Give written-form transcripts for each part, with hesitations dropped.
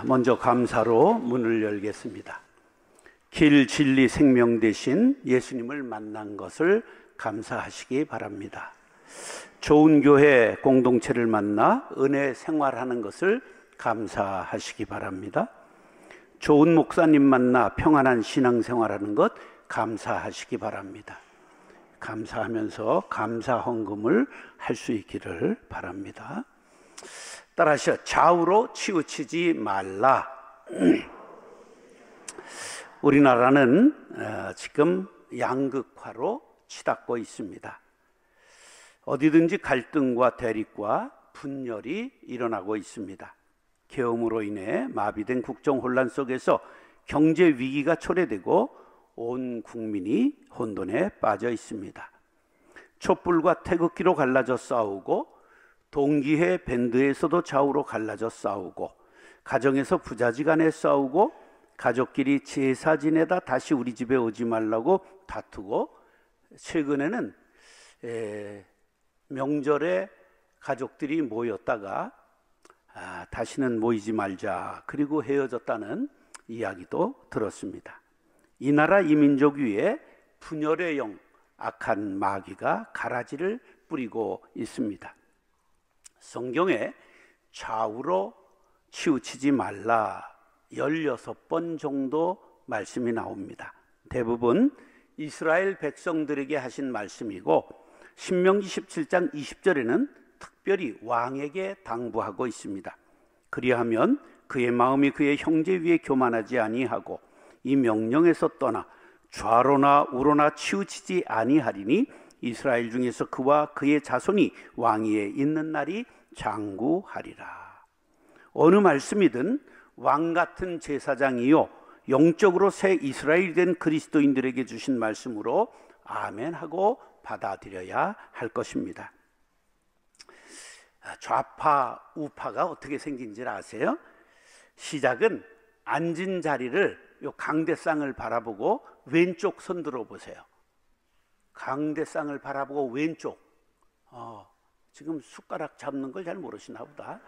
먼저 감사로 문을 열겠습니다. 길, 진리, 생명 되신 예수님을 만난 것을 감사하시기 바랍니다. 좋은 교회 공동체를 만나 은혜 생활하는 것을 감사하시기 바랍니다. 좋은 목사님 만나 평안한 신앙생활하는 것 감사하시기 바랍니다. 감사하면서 감사 헌금을 할 수 있기를 바랍니다. 따라하시오. 좌우로 치우치지 말라. 우리나라는 지금 양극화로 치닫고 있습니다. 어디든지 갈등과 대립과 분열이 일어나고 있습니다. 계엄으로 인해 마비된 국정 혼란 속에서 경제 위기가 초래되고 온 국민이 혼돈에 빠져 있습니다. 촛불과 태극기로 갈라져 싸우고 동기회 밴드에서도 좌우로 갈라져 싸우고 가정에서 부자지간에 싸우고 가족끼리 제사 지내다 다시 우리 집에 오지 말라고 다투고 최근에는 명절에 가족들이 모였다가 다시는 모이지 말자 그리고 헤어졌다는 이야기도 들었습니다. 이 나라 이 민족 위에 분열의 영 악한 마귀가 가라지를 뿌리고 있습니다. 성경에 좌우로 치우치지 말라 16번 정도 말씀이 나옵니다. 대부분 이스라엘 백성들에게 하신 말씀이고 신명기 17장 20절에는 특별히 왕에게 당부하고 있습니다. 그리하면 그의 마음이 그의 형제 위에 교만하지 아니하고 이 명령에서 떠나 좌로나 우로나 치우치지 아니하리니 이스라엘 중에서 그와 그의 자손이 왕위에 있는 날이 장구하리라. 어느 말씀이든 왕 같은 제사장이요 영적으로 새 이스라엘이 된 그리스도인들에게 주신 말씀으로 아멘하고 받아들여야 할 것입니다. 좌파 우파가 어떻게 생긴지 아세요? 시작은 앉은 자리를 요 강대상을 바라보고 왼쪽 손 들어 보세요. 강대상을 바라보고 왼쪽. 지금 숟가락 잡는 걸 잘 모르시나 보다.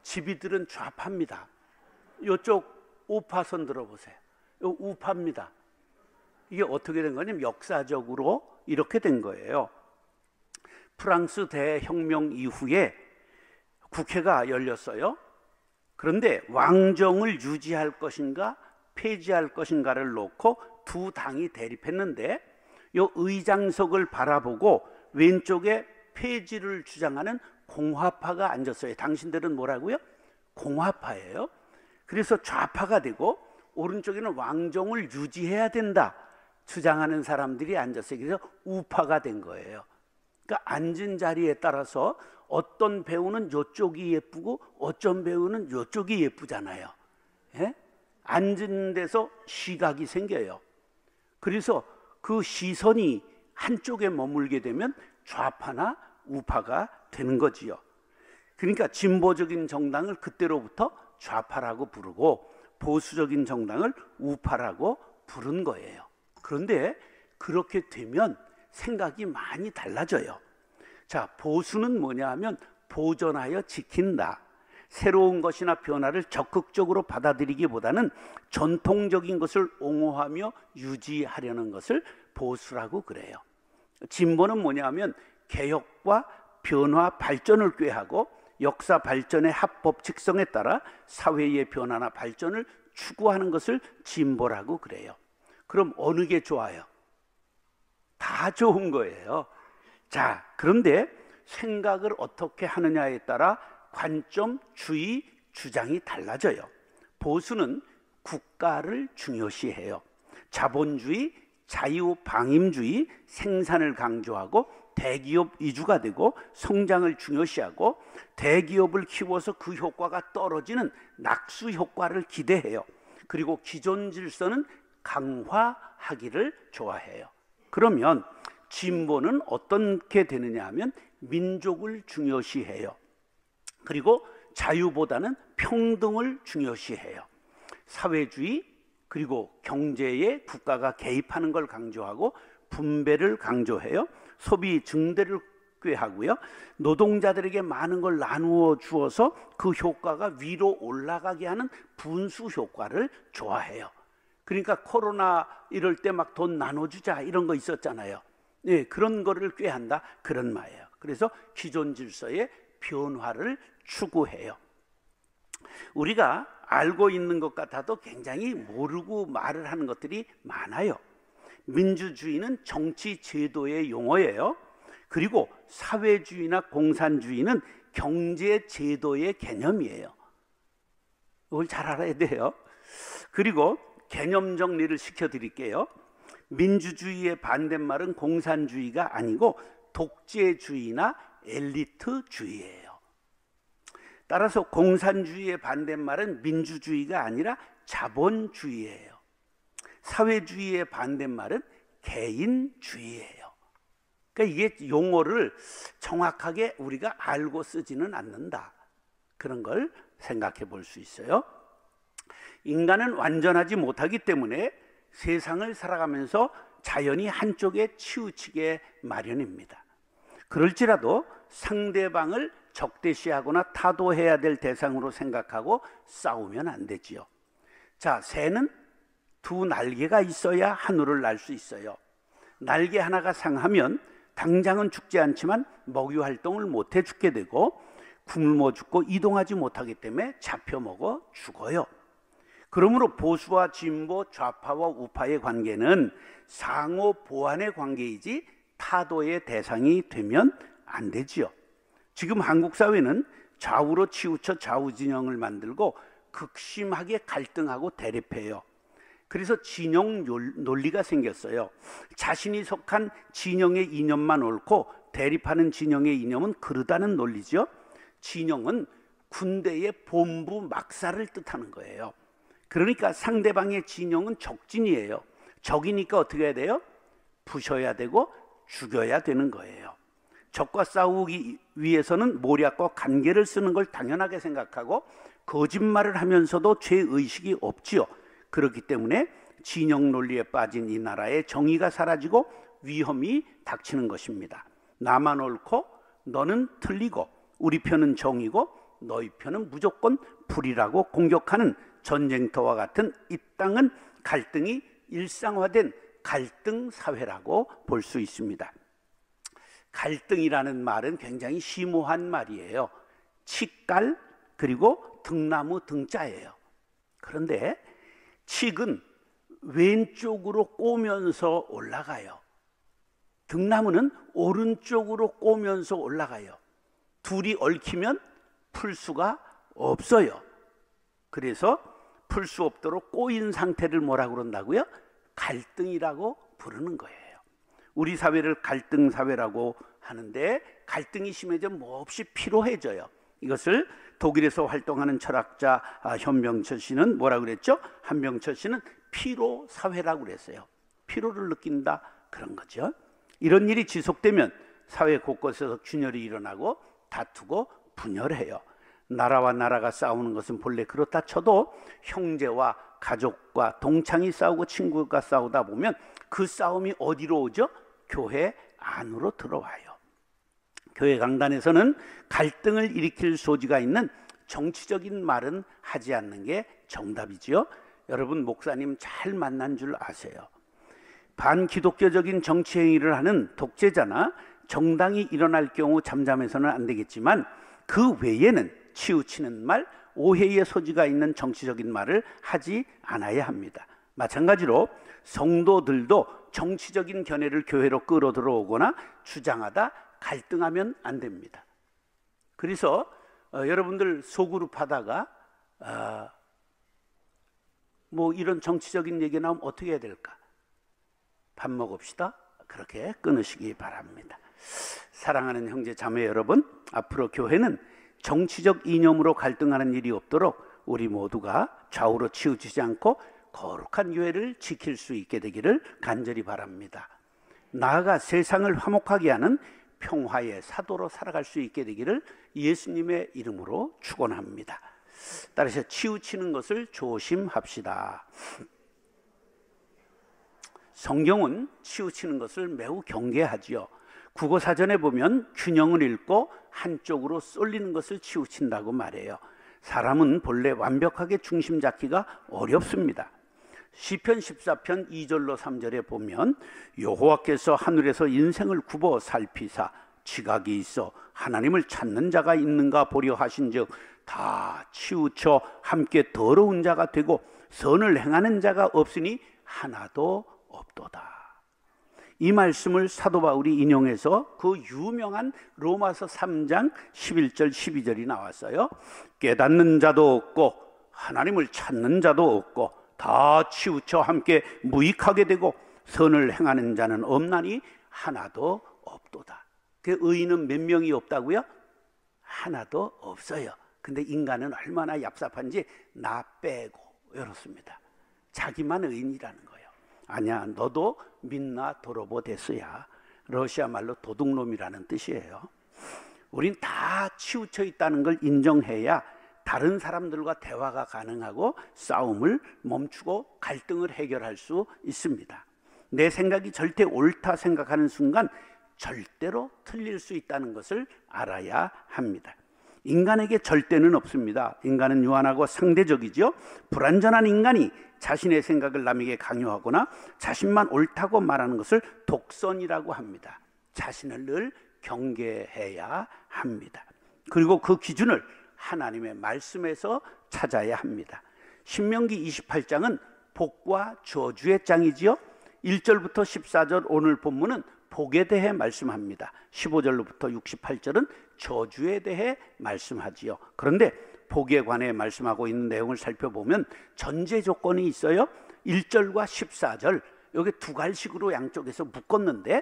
집이들은 좌파입니다. 이쪽 우파 손 들어 보세요. 요 우파입니다. 이게 어떻게 된 거냐면 역사적으로 이렇게 된 거예요. 프랑스 대혁명 이후에 국회가 열렸어요. 그런데 왕정을 유지할 것인가 폐지할 것인가를 놓고 두 당이 대립했는데 이 의장석을 바라보고 왼쪽에 폐지를 주장하는 공화파가 앉았어요. 당신들은 뭐라고요? 공화파예요. 그래서 좌파가 되고 오른쪽에는 왕정을 유지해야 된다 주장하는 사람들이 앉았어요. 그래서 우파가 된 거예요. 그러니까 앉은 자리에 따라서 어떤 배우는 이쪽이 예쁘고 어떤 배우는 이쪽이 예쁘잖아요. 예? 앉은 데서 시각이 생겨요. 그래서 그 시선이 한쪽에 머물게 되면 좌파나 우파가 되는 거지요. 그러니까 진보적인 정당을 그때로부터 좌파라고 부르고 보수적인 정당을 우파라고 부른 거예요. 그런데 그렇게 되면 생각이 많이 달라져요. 자, 보수는 뭐냐 하면 보존하여 지킨다. 새로운 것이나 변화를 적극적으로 받아들이기보다는 전통적인 것을 옹호하며 유지하려는 것을 보수라고 그래요. 진보는 뭐냐 하면 개혁과 변화, 발전을 꾀하고 역사 발전의 합법 직성에 따라 사회의 변화나 발전을 추구하는 것을 진보라고 그래요. 그럼 어느 게 좋아요? 다 좋은 거예요. 자, 그런데 생각을 어떻게 하느냐에 따라 관점, 주의, 주장이 달라져요. 보수는 국가를 중요시해요. 자본주의, 자유방임주의, 생산을 강조하고 대기업 위주가 되고 성장을 중요시하고 대기업을 키워서 그 효과가 떨어지는 낙수 효과를 기대해요. 그리고 기존 질서는 강화하기를 좋아해요. 그러면 진보는 어떻게 되느냐 하면 민족을 중요시해요. 그리고 자유보다는 평등을 중요시해요. 사회주의 그리고 경제에 국가가 개입하는 걸 강조하고 분배를 강조해요. 소비 증대를 꾀하고요. 노동자들에게 많은 걸 나누어 주어서 그 효과가 위로 올라가게 하는 분수 효과를 좋아해요. 그러니까 코로나 이럴 때 막 돈 나눠주자 이런 거 있었잖아요. 예, 그런 거를 꾀한다 그런 말이에요. 그래서 기존 질서의 변화를 추구해요. 우리가 알고 있는 것 같아도 굉장히 모르고 말을 하는 것들이 많아요. 민주주의는 정치 제도의 용어예요. 그리고 사회주의나 공산주의는 경제 제도의 개념이에요. 이걸 잘 알아야 돼요. 그리고 개념 정리를 시켜드릴게요. 민주주의의 반대말은 공산주의가 아니고 독재주의나 엘리트주의예요. 따라서 공산주의의 반대말은 민주주의가 아니라 자본주의예요. 사회주의의 반대말은 개인주의예요. 그러니까 이게 용어를 정확하게 우리가 알고 쓰지는 않는다. 그런 걸 생각해 볼 수 있어요. 인간은 완전하지 못하기 때문에 세상을 살아가면서 자연히 한쪽에 치우치게 마련입니다. 그럴지라도 상대방을 적대시하거나 타도해야 될 대상으로 생각하고 싸우면 안 되지요. 자, 새는 두 날개가 있어야 하늘을 날 수 있어요. 날개 하나가 상하면 당장은 죽지 않지만 먹이 활동을 못해 죽게 되고 굶어 죽고 이동하지 못하기 때문에 잡혀 먹어 죽어요. 그러므로 보수와 진보, 좌파와 우파의 관계는 상호 보완의 관계이지 타도의 대상이 되면 안 되지요. 지금 한국 사회는 좌우로 치우쳐 좌우 진영을 만들고 극심하게 갈등하고 대립해요. 그래서 진영 논리가 생겼어요. 자신이 속한 진영의 이념만 옳고 대립하는 진영의 이념은 그르다는 논리죠. 진영은 군대의 본부 막사를 뜻하는 거예요. 그러니까 상대방의 진영은 적진이에요. 적이니까 어떻게 해야 돼요? 부셔야 되고 죽여야 되는 거예요. 적과 싸우기 위해서는 모략과 관계를 쓰는 걸 당연하게 생각하고 거짓말을 하면서도 죄의식이 없지요. 그렇기 때문에 진영 논리에 빠진 이 나라의 정의가 사라지고 위험이 닥치는 것입니다. 나만 옳고 너는 틀리고 우리 편은 정이고 너희 편은 무조건 불이라고 공격하는 전쟁터와 같은 이 땅은 갈등이 일상화된 갈등 사회라고 볼 수 있습니다. 갈등이라는 말은 굉장히 심오한 말이에요. 칡갈 그리고 등나무 등자예요. 그런데 칡은 왼쪽으로 꼬면서 올라가요. 등나무는 오른쪽으로 꼬면서 올라가요. 둘이 얽히면 풀 수가 없어요. 그래서 풀 수 없도록 꼬인 상태를 뭐라고 그런다고요? 갈등이라고 부르는 거예요. 우리 사회를 갈등 사회라고 하는데 갈등이 심해지면 몹시 피로해져요. 이것을 독일에서 활동하는 철학자 현병철 씨는 뭐라고 그랬죠? 한병철 씨는 피로 사회라고 그랬어요. 피로를 느낀다 그런 거죠. 이런 일이 지속되면 사회 곳곳에서 균열이 일어나고 다투고 분열해요. 나라와 나라가 싸우는 것은 본래 그렇다 쳐도 형제와 가족과 동창이 싸우고 친구가 싸우다 보면 그 싸움이 어디로 오죠? 교회 안으로 들어와요. 교회 강단에서는 갈등을 일으킬 소지가 있는 정치적인 말은 하지 않는 게 정답이지요. 여러분 목사님 잘 만난 줄 아세요. 반기독교적인 정치 행위를 하는 독재자나 정당이 일어날 경우 잠잠해서는 안 되겠지만 그 외에는 치우치는 말, 오해의 소지가 있는 정치적인 말을 하지 않아야 합니다. 마찬가지로 성도들도 정치적인 견해를 교회로 끌어들어오거나 주장하다 갈등하면 안 됩니다. 그래서 여러분들 소그룹 하다가 뭐 이런 정치적인 얘기 나오면 어떻게 해야 될까? 밥 먹읍시다. 그렇게 끊으시기 바랍니다. 사랑하는 형제 자매 여러분, 앞으로 교회는 정치적 이념으로 갈등하는 일이 없도록 우리 모두가 좌우로 치우치지 않고 거룩한 교회를 지킬 수 있게 되기를 간절히 바랍니다. 나아가 세상을 화목하게 하는 평화의 사도로 살아갈 수 있게 되기를 예수님의 이름으로 축원합니다. 따라서 치우치는 것을 조심합시다. 성경은 치우치는 것을 매우 경계하지요. 국어사전에 보면 균형을 잃고 한쪽으로 쏠리는 것을 치우친다고 말해요. 사람은 본래 완벽하게 중심 잡기가 어렵습니다. 시편 14편 2절로 3절에 보면 여호와께서 하늘에서 인생을 굽어 살피사 지각이 있어 하나님을 찾는 자가 있는가 보려 하신즉 다 치우쳐 함께 더러운 자가 되고 선을 행하는 자가 없으니 하나도 없도다. 이 말씀을 사도 바울이 인용해서 그 유명한 로마서 3장 11절 12절이 나왔어요. 깨닫는 자도 없고 하나님을 찾는 자도 없고 다 치우쳐 함께 무익하게 되고 선을 행하는 자는 없나니 하나도 없도다. 그 의인은 몇 명이 없다고요? 하나도 없어요. 근데 인간은 얼마나 얍삽한지 나 빼고 이렇습니다. 자기만 의인이라는 거예요. 아니야, 너도 민나 도로보 데스야. 러시아 말로 도둑놈이라는 뜻이에요. 우린 다 치우쳐 있다는 걸 인정해야 다른 사람들과 대화가 가능하고 싸움을 멈추고 갈등을 해결할 수 있습니다. 내 생각이 절대 옳다 생각하는 순간 절대로 틀릴 수 있다는 것을 알아야 합니다. 인간에게 절대는 없습니다. 인간은 유한하고 상대적이죠. 불완전한 인간이 자신의 생각을 남에게 강요하거나 자신만 옳다고 말하는 것을 독선이라고 합니다. 자신을 늘 경계해야 합니다. 그리고 그 기준을 하나님의 말씀에서 찾아야 합니다. 신명기 28장은 복과 저주의 장이지요. 1절부터 14절 오늘 본문은 복에 대해 말씀합니다. 15절로부터 68절은 저주에 대해 말씀하지요. 그런데 복에 관해 말씀하고 있는 내용을 살펴보면 전제 조건이 있어요. 1절과 14절 여기 두 갈식으로 양쪽에서 묶었는데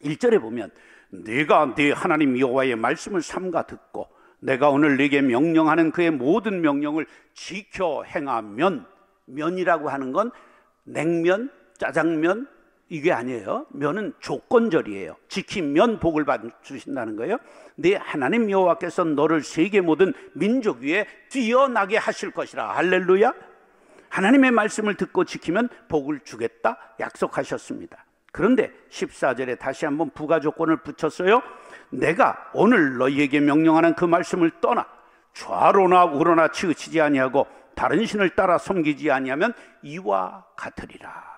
1절에 보면 네가 네 하나님 여호와의 말씀을 삼가 듣고 내가 오늘 네게 명령하는 그의 모든 명령을 지켜 행하면, 면이라고 하는 건 냉면, 짜장면 이게 아니에요. 면은 조건절이에요. 지키면 복을 주신다는 거예요. 네 하나님 여호와께서 너를 세계 모든 민족 위에 뛰어나게 하실 것이라. 할렐루야. 하나님의 말씀을 듣고 지키면 복을 주겠다 약속하셨습니다. 그런데 14절에 다시 한번 부가 조건을 붙였어요. 내가 오늘 너희에게 명령하는 그 말씀을 떠나 좌로나 우로나 치우치지 아니하고 다른 신을 따라 섬기지 아니하면 이와 같으리라.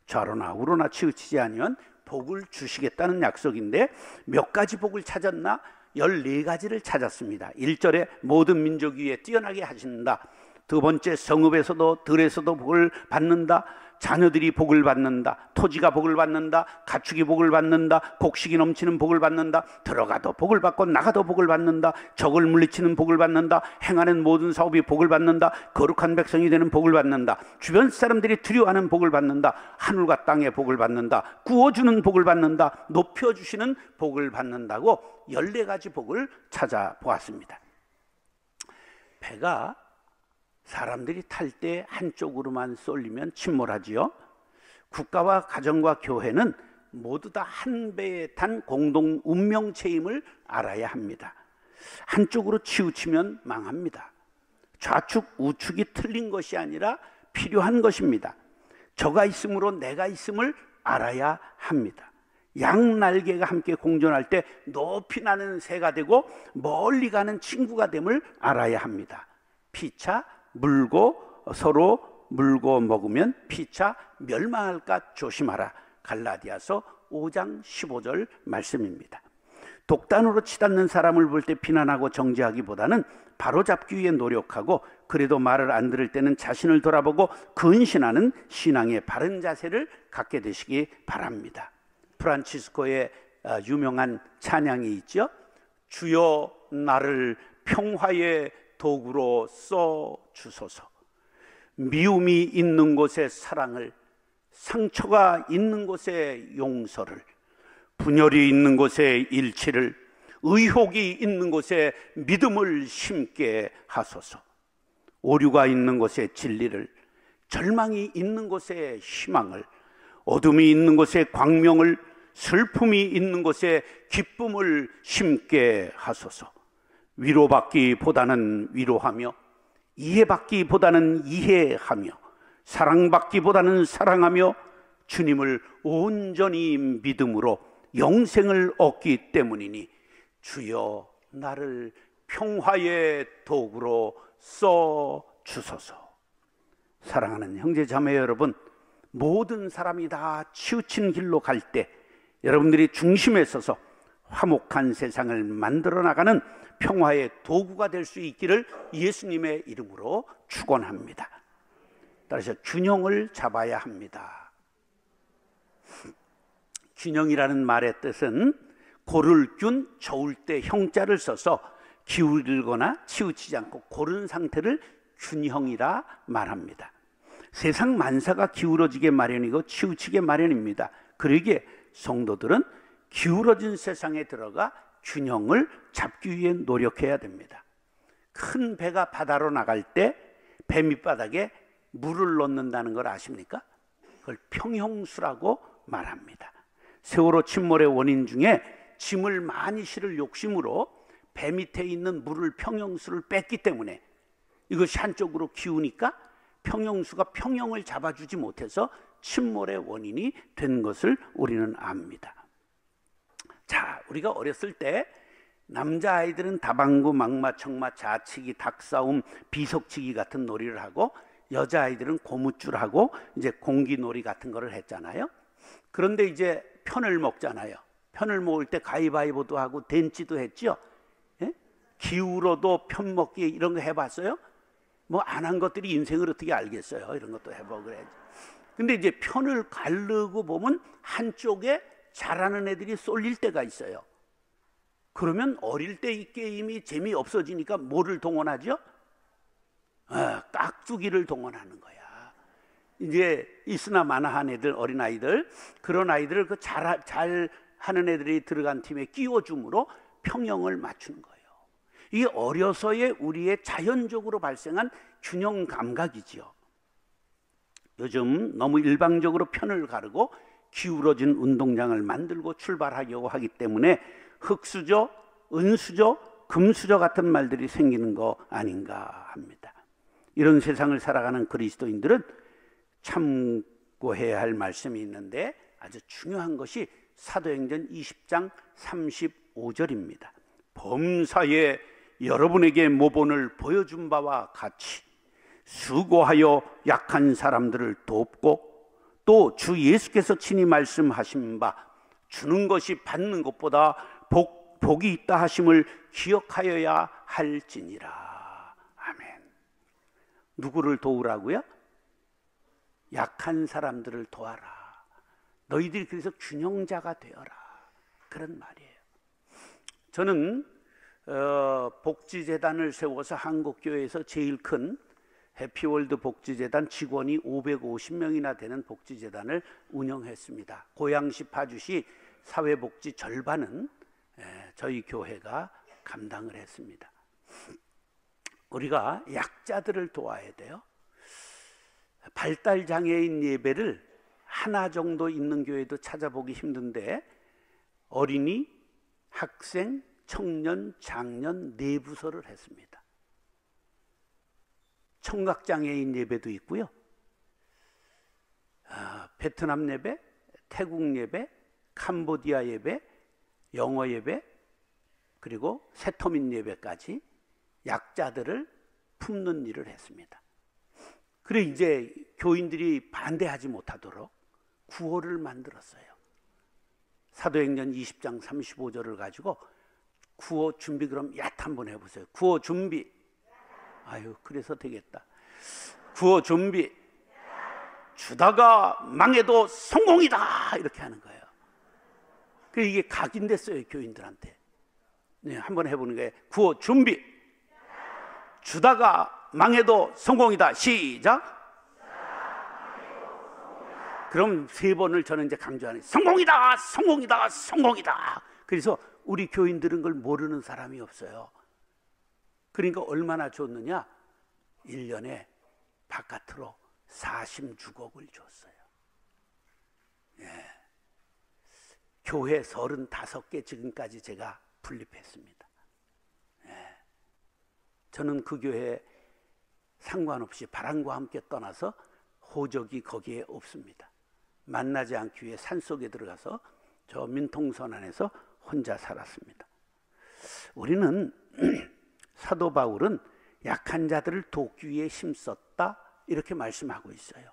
좌로나 우로나 치우치지 아니면 복을 주시겠다는 약속인데 몇 가지 복을 찾았나? 14가지를 찾았습니다. 1절에 모든 민족 위에 뛰어나게 하신다. 두 번째, 성읍에서도 들에서도 복을 받는다. 자녀들이 복을 받는다. 토지가 복을 받는다. 가축이 복을 받는다. 곡식이 넘치는 복을 받는다. 들어가도 복을 받고 나가도 복을 받는다. 적을 물리치는 복을 받는다. 행하는 모든 사업이 복을 받는다. 거룩한 백성이 되는 복을 받는다. 주변 사람들이 두려워하는 복을 받는다. 하늘과 땅의 복을 받는다. 구워주는 복을 받는다. 높여주시는 복을 받는다고 14가지 복을 찾아보았습니다. 배가 사람들이 탈 때 한쪽으로만 쏠리면 침몰하지요. 국가와 가정과 교회는 모두 다 한 배에 탄 공동 운명체임을 알아야 합니다. 한쪽으로 치우치면 망합니다. 좌측 우측이 틀린 것이 아니라 필요한 것입니다. 저가 있으므로 내가 있음을 알아야 합니다. 양날개가 함께 공존할 때 높이 나는 새가 되고 멀리 가는 친구가 됨을 알아야 합니다. 피차 서로 물고 먹으면 피차 멸망할까 조심하라. 갈라디아서 5장 15절 말씀입니다. 독단으로 치닫는 사람을 볼 때 비난하고 정죄하기보다는 바로잡기 위해 노력하고 그래도 말을 안 들을 때는 자신을 돌아보고 근신하는 신앙의 바른 자세를 갖게 되시기 바랍니다. 프란치스코의 유명한 찬양이 있죠. 주여 나를 평화의 도구로 써 주소서. 미움이 있는 곳에 사랑을, 상처가 있는 곳에 용서를, 분열이 있는 곳에 일치를, 의혹이 있는 곳에 믿음을 심게 하소서. 오류가 있는 곳에 진리를, 절망이 있는 곳에 희망을, 어둠이 있는 곳에 광명을, 슬픔이 있는 곳에 기쁨을 심게 하소서. 위로받기보다는 위로하며, 이해받기보다는 이해하며, 사랑받기보다는 사랑하며, 주님을 온전히 믿음으로 영생을 얻기 때문이니 주여 나를 평화의 도구로 써 주소서. 사랑하는 형제 자매 여러분, 모든 사람이 다 치우친 길로 갈 때 여러분들이 중심에 서서 화목한 세상을 만들어 나가는 평화의 도구가 될 수 있기를 예수님의 이름으로 축원합니다. 따라서 균형을 잡아야 합니다. 균형이라는 말의 뜻은 고를 균, 저울 때 형자를 써서 기울거나 치우치지 않고 고른 상태를 균형이라 말합니다. 세상 만사가 기울어지게 마련이고 치우치게 마련입니다. 그러기에 성도들은 기울어진 세상에 들어가 균형을 잡기 위해 노력해야 됩니다. 큰 배가 바다로 나갈 때 배 밑바닥에 물을 넣는다는 걸 아십니까? 그걸 평형수라고 말합니다. 세월호 침몰의 원인 중에 짐을 많이 실을 욕심으로 배 밑에 있는 물을 평형수를 뺐기 때문에 이것이 한쪽으로 기우니까 평형수가 평형을 잡아주지 못해서 침몰의 원인이 된 것을 우리는 압니다. 자, 우리가 어렸을 때 남자아이들은 다방구, 막마, 청마, 자치기, 닭싸움, 비석치기 같은 놀이를 하고 여자아이들은 고무줄하고 이제 공기놀이 같은 거를 했잖아요. 그런데 이제 편을 먹잖아요. 편을 먹을 때 가위바위보도 하고 댄치도 했죠. 예? 기울어도 편 먹기 이런 거 해봤어요? 뭐 안 한 것들이 인생을 어떻게 알겠어요? 이런 것도 해보고 그래야지. 근데 이제 편을 가르고 보면 한쪽에 잘하는 애들이 쏠릴 때가 있어요. 그러면 어릴 때 이 게임이 재미없어지니까 뭐를 동원하죠? 깍두기를 동원하는 거야. 이제 있으나 마나한 애들, 어린아이들, 그런 아이들을 그 잘 하는 애들이 들어간 팀에 끼워줌으로 평형을 맞추는 거예요. 이게 어려서의 우리의 자연적으로 발생한 균형 감각이지요. 요즘 너무 일방적으로 편을 가르고 기울어진 운동장을 만들고 출발하려고 하기 때문에 흙수저, 은수저, 금수저 같은 말들이 생기는 거 아닌가 합니다. 이런 세상을 살아가는 그리스도인들은 참고해야 할 말씀이 있는데 아주 중요한 것이 사도행전 20장 35절입니다. 범사에 여러분에게 모본을 보여준 바와 같이 수고하여 약한 사람들을 돕고 또 주 예수께서 친히 말씀하신 바 주는 것이 받는 것보다 복이 있다 하심을 기억하여야 할지니라. 아멘. 누구를 도우라고요? 약한 사람들을 도와라. 너희들이 그래서 균형자가 되어라. 그런 말이에요. 저는 복지재단을 세워서 한국교회에서 제일 큰 해피월드 복지재단 직원이 550명이나 되는 복지재단을 운영했습니다. 고양시, 파주시 사회복지 절반은 저희 교회가 감당을 했습니다. 우리가 약자들을 도와야 돼요. 발달장애인 예배를 하나 정도 있는 교회도 찾아보기 힘든데 어린이, 학생, 청년, 장년 네 부서를 했습니다. 청각장애인 예배도 있고요. 베트남 예배, 태국 예배, 캄보디아 예배, 영어 예배, 그리고 세터민 예배까지 약자들을 품는 일을 했습니다. 그래 이제 교인들이 반대하지 못하도록 구호를 만들었어요. 사도행전 20장 35절을 가지고 구호 준비 그럼 얏 한번 해보세요. 구호 준비. 아유 그래서 되겠다. 구호 준비. 주다가 망해도 성공이다 이렇게 하는 거예요. 그래 이게 각인됐어요 교인들한테. 네, 한번 해보는 거예요. 구호 준비. 주다가 망해도 성공이다. 시작. 그럼 세 번을 저는 이제 강조하는 거예요. 성공이다, 성공이다, 성공이다. 그래서 우리 교인들은 그걸 모르는 사람이 없어요. 그러니까 얼마나 줬느냐? 1년에 바깥으로 46억을 줬어요. 예. 교회 35개 지금까지 제가 분립했습니다. 예. 저는 그 교회에 상관없이 바람과 함께 떠나서 호적이 거기에 없습니다. 만나지 않기 위해 산속에 들어가서 저 민통선 안에서 혼자 살았습니다. 우리는 사도 바울은 약한 자들을 돕기 위해 힘썼다 이렇게 말씀하고 있어요.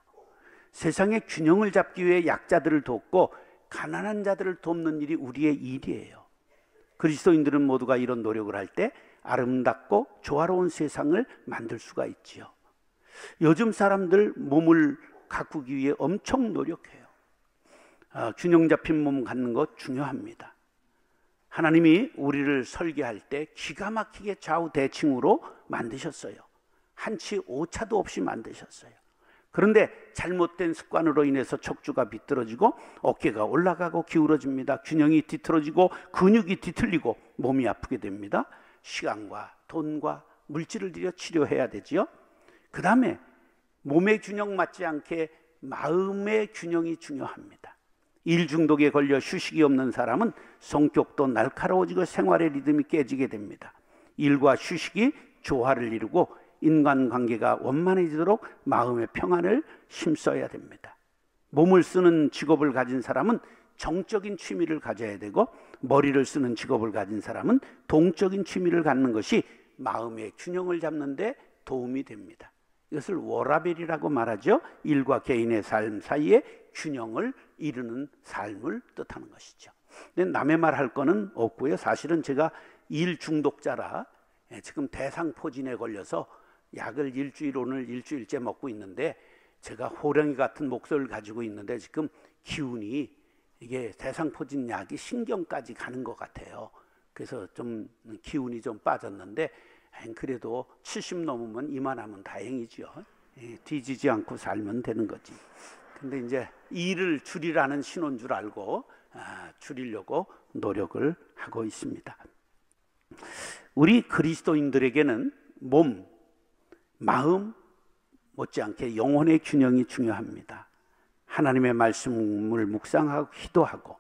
세상의 균형을 잡기 위해 약자들을 돕고 가난한 자들을 돕는 일이 우리의 일이에요. 그리스도인들은 모두가 이런 노력을 할 때 아름답고 조화로운 세상을 만들 수가 있지요. 요즘 사람들 몸을 가꾸기 위해 엄청 노력해요. 균형 잡힌 몸 갖는 것 중요합니다. 하나님이 우리를 설계할 때 기가 막히게 좌우 대칭으로 만드셨어요. 한치 오차도 없이 만드셨어요. 그런데 잘못된 습관으로 인해서 척추가 비뚤어지고 어깨가 올라가고 기울어집니다. 균형이 뒤틀어지고 근육이 뒤틀리고 몸이 아프게 됩니다. 시간과 돈과 물질을 들여 치료해야 되지요. 그 다음에 몸의 균형 맞지 않게 마음의 균형이 중요합니다. 일 중독에 걸려 휴식이 없는 사람은 성격도 날카로워지고 생활의 리듬이 깨지게 됩니다. 일과 휴식이 조화를 이루고 인간관계가 원만해지도록 마음의 평안을 힘써야 됩니다. 몸을 쓰는 직업을 가진 사람은 정적인 취미를 가져야 되고 머리를 쓰는 직업을 가진 사람은 동적인 취미를 갖는 것이 마음의 균형을 잡는 데 도움이 됩니다. 이것을 워라벨이라고 말하죠. 일과 개인의 삶 사이에 균형을 이루는 삶을 뜻하는 것이죠. 근데 남의 말 할 거는 없고요. 사실은 제가 일 중독자라 지금 대상포진에 걸려서 약을 오늘 일주일째 먹고 있는데 제가 호랑이 같은 목소리를 가지고 있는데 지금 기운이 이게 대상포진 약이 신경까지 가는 것 같아요. 그래서 좀 기운이 좀 빠졌는데 그래도 70 넘으면 이만하면 다행이죠. 뒤지지 않고 살면 되는 거지. 근데 이제 일을 줄이라는 신호인 줄 알고 줄이려고 노력을 하고 있습니다. 우리 그리스도인들에게는 몸, 마음 못지않게 영혼의 균형이 중요합니다. 하나님의 말씀을 묵상하고 기도하고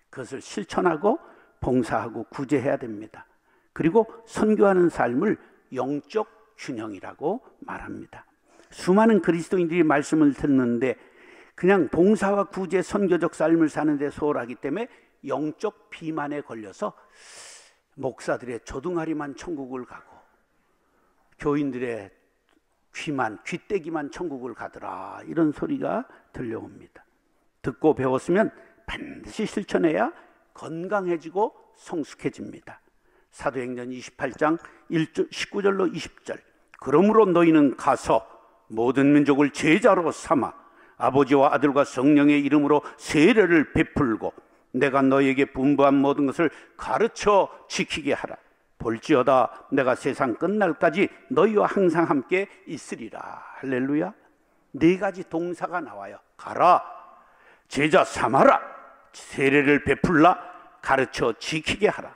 그것을 실천하고 봉사하고 구제해야 됩니다. 그리고 선교하는 삶을 영적 균형이라고 말합니다. 수많은 그리스도인들이 말씀을 듣는데 그냥 봉사와 구제, 선교적 삶을 사는데 소홀하기 때문에 영적 비만에 걸려서 목사들의 조둥아리만 천국을 가고 교인들의 귀때기만 천국을 가더라 이런 소리가 들려옵니다. 듣고 배웠으면 반드시 실천해야 건강해지고 성숙해집니다. 사도행전 28장 19절로 20절 그러므로 너희는 가서 모든 민족을 제자로 삼아 아버지와 아들과 성령의 이름으로 세례를 베풀고 내가 너희에게 분부한 모든 것을 가르쳐 지키게 하라. 볼지어다 내가 세상 끝날까지 너희와 항상 함께 있으리라. 할렐루야. 네 가지 동사가 나와요. 가라, 제자 삼아라, 세례를 베풀라, 가르쳐 지키게 하라.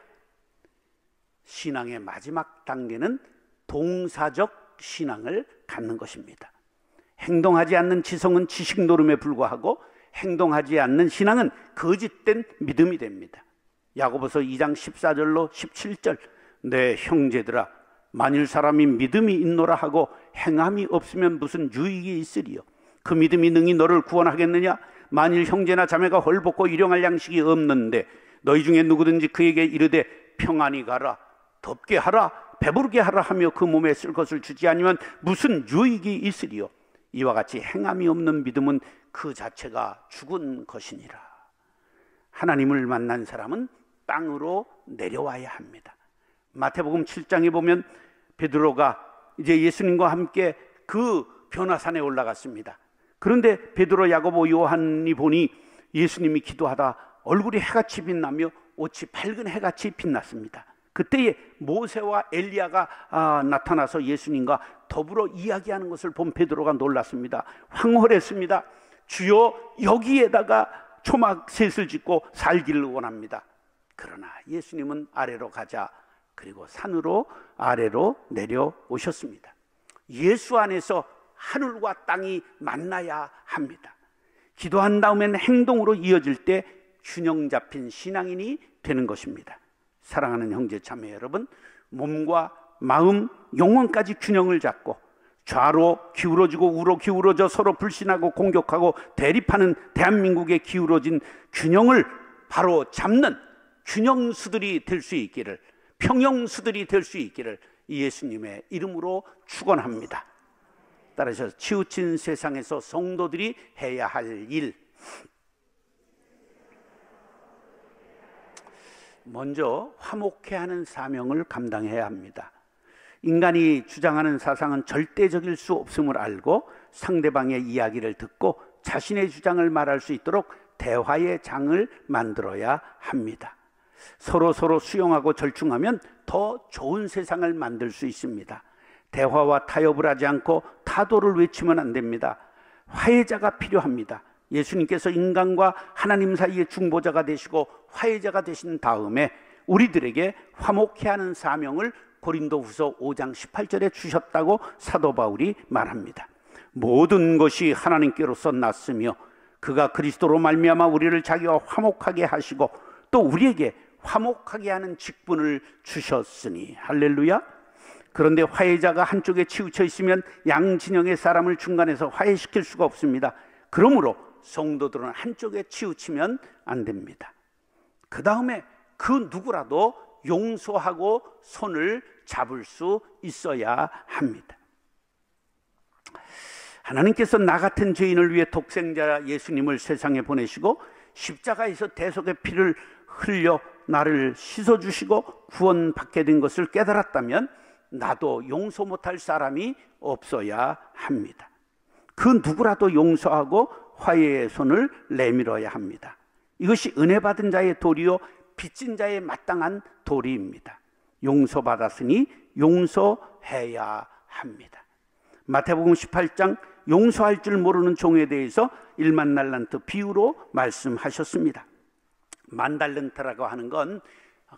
신앙의 마지막 단계는 동사적 신앙을 갖는 것입니다. 행동하지 않는 지성은 지식 노름에 불과하고 행동하지 않는 신앙은 거짓된 믿음이 됩니다. 야고보서 2장 14절로 17절 내 형제들아 만일 사람이 믿음이 있노라 하고 행함이 없으면 무슨 유익이 있으리요. 그 믿음이 능히 너를 구원하겠느냐. 만일 형제나 자매가 헐벗고 일용할 양식이 없는데 너희 중에 누구든지 그에게 이르되 평안히 가라, 덥게 하라, 배부르게 하라 하며 그 몸에 쓸 것을 주지 아니면 무슨 유익이 있으리요. 이와 같이 행함이 없는 믿음은 그 자체가 죽은 것이니라. 하나님을 만난 사람은 땅으로 내려와야 합니다. 마태복음 7장에 보면 베드로가 이제 예수님과 함께 그 변화산에 올라갔습니다. 그런데 베드로, 야고보, 요한이 보니 예수님이 기도하다 얼굴이 해같이 빛나며 옷이 밝은 해같이 빛났습니다. 그때에 모세와 엘리야가 나타나서 예수님과 더불어 이야기하는 것을 본 베드로가 놀랐습니다. 황홀했습니다. 주여, 여기에다가 초막셋을 짓고 살기를 원합니다. 그러나 예수님은 아래로 가자 그리고 산으로 아래로 내려오셨습니다. 예수 안에서 하늘과 땅이 만나야 합니다. 기도한 다음에는 행동으로 이어질 때 균형 잡힌 신앙인이 되는 것입니다. 사랑하는 형제 자매 여러분, 몸과 마음, 영혼까지 균형을 잡고 좌로 기울어지고 우로 기울어져 서로 불신하고 공격하고 대립하는 대한민국에 기울어진 균형을 바로 잡는 균형수들이 될 수 있기를, 평형수들이 될 수 있기를 예수님의 이름으로 축원합니다. 따라서 치우친 세상에서 성도들이 해야 할 일, 먼저 화목해하는 사명을 감당해야 합니다. 인간이 주장하는 사상은 절대적일 수 없음을 알고 상대방의 이야기를 듣고 자신의 주장을 말할 수 있도록 대화의 장을 만들어야 합니다. 서로 수용하고 절충하면 더 좋은 세상을 만들 수 있습니다. 대화와 타협을 하지 않고 타도를 외치면 안 됩니다. 화해자가 필요합니다. 예수님께서 인간과 하나님 사이의 중보자가 되시고 화해자가 되신 다음에 우리들에게 화목해하는 사명을 고린도후서 5장 18절에 주셨다고 사도 바울이 말합니다. 모든 것이 하나님께로서 났으며 그가 그리스도로 말미암아 우리를 자기와 화목하게 하시고 또 우리에게 화목하게 하는 직분을 주셨으니. 할렐루야. 그런데 화해자가 한쪽에 치우쳐 있으면 양진영의 사람을 중간에서 화해시킬 수가 없습니다. 그러므로 성도들은 한쪽에 치우치면 안 됩니다. 그 다음에 그 누구라도 용서하고 손을 잡을 수 있어야 합니다. 하나님께서 나 같은 죄인을 위해 독생자 예수님을 세상에 보내시고 십자가에서 대속의 피를 흘려 나를 씻어주시고 구원받게 된 것을 깨달았다면 나도 용서 못할 사람이 없어야 합니다. 그 누구라도 용서하고 화해의 손을 내밀어야 합니다. 이것이 은혜 받은 자의 도리요 빚진 자의 마땅한 도리입니다. 용서받았으니 용서해야 합니다. 마태복음 18장 용서할 줄 모르는 종에 대해서 1만 달란트 비유로 말씀하셨습니다. 만 달란트라고 하는 건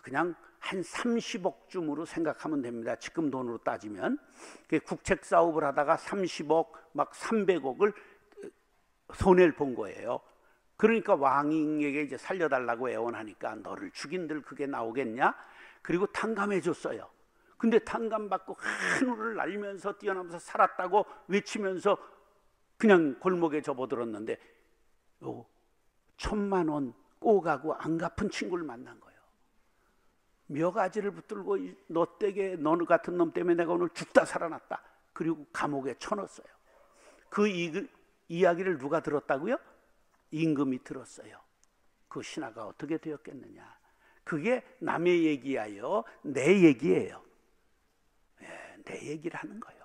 그냥 한 30억쯤으로 생각하면 됩니다. 지금 돈으로 따지면 국책 사업을 하다가 30억 막 300억을 손해를 본 거예요. 그러니까 왕에게 이제 살려달라고 애원하니까 너를 죽인들 그게 나오겠냐? 그리고 탕감해 줬어요. 근데 탕감받고 하늘을 날면서 뛰어나면서 살았다고 외치면서 그냥 골목에 접어들었는데 1,000만 원 꼬가고 안 갚은 친구를 만난 거예요. 몇 가지를 붙들고 너 떼게 너 같은 놈 때문에 내가 오늘 죽다 살아났다. 그리고 감옥에 쳐넣었어요. 그 이야기를 누가 들었다고요? 임금이 들었어요. 그 신하가 어떻게 되었겠느냐. 그게 남의 얘기야요 내 얘기예요. 내 얘기를 하는 거예요.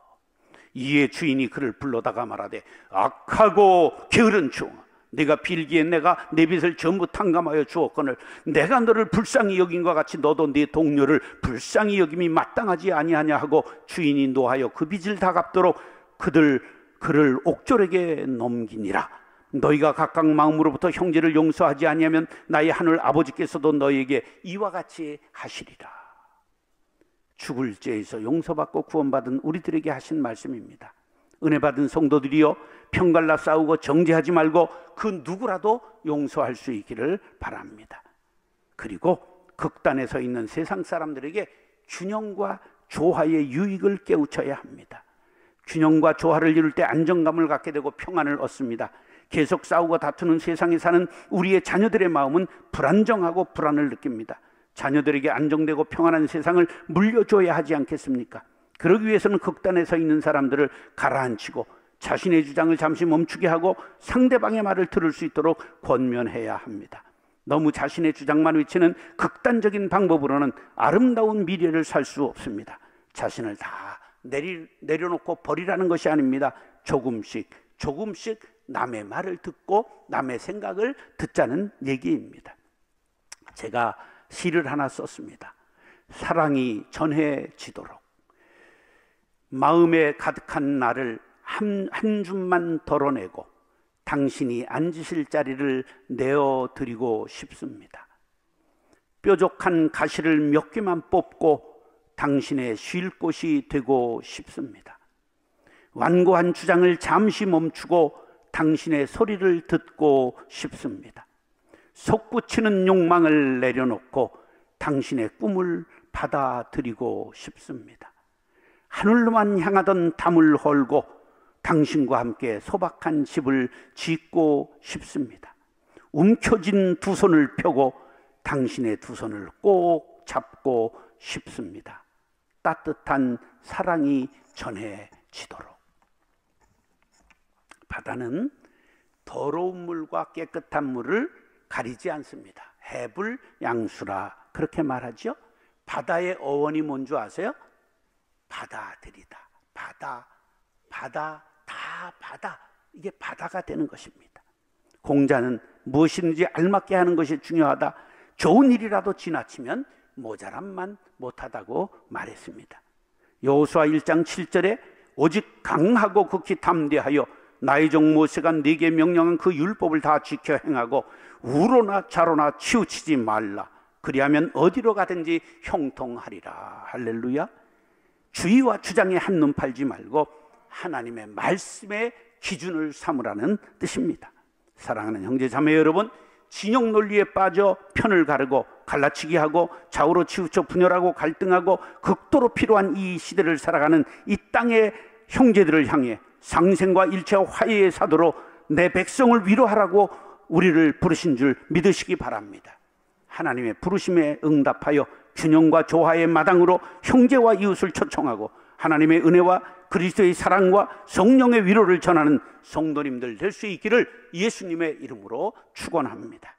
이에 주인이 그를 불러다가 말하되 악하고 게으른 종, 네가 빌기에 내가 내 빚을 전부 탕감하여 주었거늘 내가 너를 불쌍히 여긴과 같이 너도 네 동료를 불쌍히 여김이 마땅하지 아니하냐 하고 주인이 노하여 그 빚을 다 갚도록 그를 옥졸에게 넘기니라. 너희가 각각 마음으로부터 형제를 용서하지 아니하면 나의 하늘 아버지께서도 너희에게 이와 같이 하시리라. 죽을 죄에서 용서받고 구원받은 우리들에게 하신 말씀입니다. 은혜 받은 성도들이여 편갈라 싸우고 정죄하지 말고 그 누구라도 용서할 수 있기를 바랍니다. 그리고 극단에 서 있는 세상 사람들에게 균형과 조화의 유익을 깨우쳐야 합니다. 균형과 조화를 이룰 때 안정감을 갖게 되고 평안을 얻습니다. 계속 싸우고 다투는 세상에 사는 우리의 자녀들의 마음은 불안정하고 불안을 느낍니다. 자녀들에게 안정되고 평안한 세상을 물려줘야 하지 않겠습니까? 그러기 위해서는 극단에 서 있는 사람들을 가라앉히고 자신의 주장을 잠시 멈추게 하고 상대방의 말을 들을 수 있도록 권면해야 합니다. 너무 자신의 주장만 외치는 극단적인 방법으로는 아름다운 미래를 살 수 없습니다. 자신을 다 내려놓고 버리라는 것이 아닙니다. 조금씩 남의 말을 듣고 남의 생각을 듣자는 얘기입니다. 제가 시를 하나 썼습니다. 사랑이 전해지도록 마음에 가득한 나를 한 줌만 덜어내고 당신이 앉으실 자리를 내어드리고 싶습니다. 뾰족한 가시를 몇 개만 뽑고 당신의 쉴 곳이 되고 싶습니다. 완고한 주장을 잠시 멈추고 당신의 소리를 듣고 싶습니다. 솟구치는 욕망을 내려놓고 당신의 꿈을 받아들이고 싶습니다. 하늘로만 향하던 담을 헐고 당신과 함께 소박한 집을 짓고 싶습니다. 움켜진 두 손을 펴고 당신의 두 손을 꼭 잡고 싶습니다. 따뜻한 사랑이 전해지도록. 바다는 더러운 물과 깨끗한 물을 가리지 않습니다. 해불양수라 그렇게 말하죠. 바다의 어원이 뭔지 아세요? 바다들이다. 바다, 바다, 다 바다. 이게 바다가 되는 것입니다. 공자는 무엇이든지 알맞게 하는 것이 중요하다. 좋은 일이라도 지나치면 모자람만 못하다고 말했습니다. 여호수아 1장 7절에 오직 강하고 극히 담대하여 나의 종 모세가 네게 명령한 그 율법을 다 지켜 행하고 우로나 좌로나 치우치지 말라. 그리하면 어디로 가든지 형통하리라. 할렐루야. 주의와 주장에 한눈 팔지 말고 하나님의 말씀의 기준을 삼으라는 뜻입니다. 사랑하는 형제 자매 여러분, 진영 논리에 빠져 편을 가르고 갈라치기 하고 좌우로 치우쳐 분열하고 갈등하고 극도로 필요한 이 시대를 살아가는 이 땅의 형제들을 향해 상생과 일체와 화해의 사도로 내 백성을 위로하라고 우리를 부르신 줄 믿으시기 바랍니다. 하나님의 부르심에 응답하여 균형과 조화의 마당으로 형제와 이웃을 초청하고 하나님의 은혜와 그리스도의 사랑과 성령의 위로를 전하는 성도님들 될 수 있기를 예수님의 이름으로 축원합니다.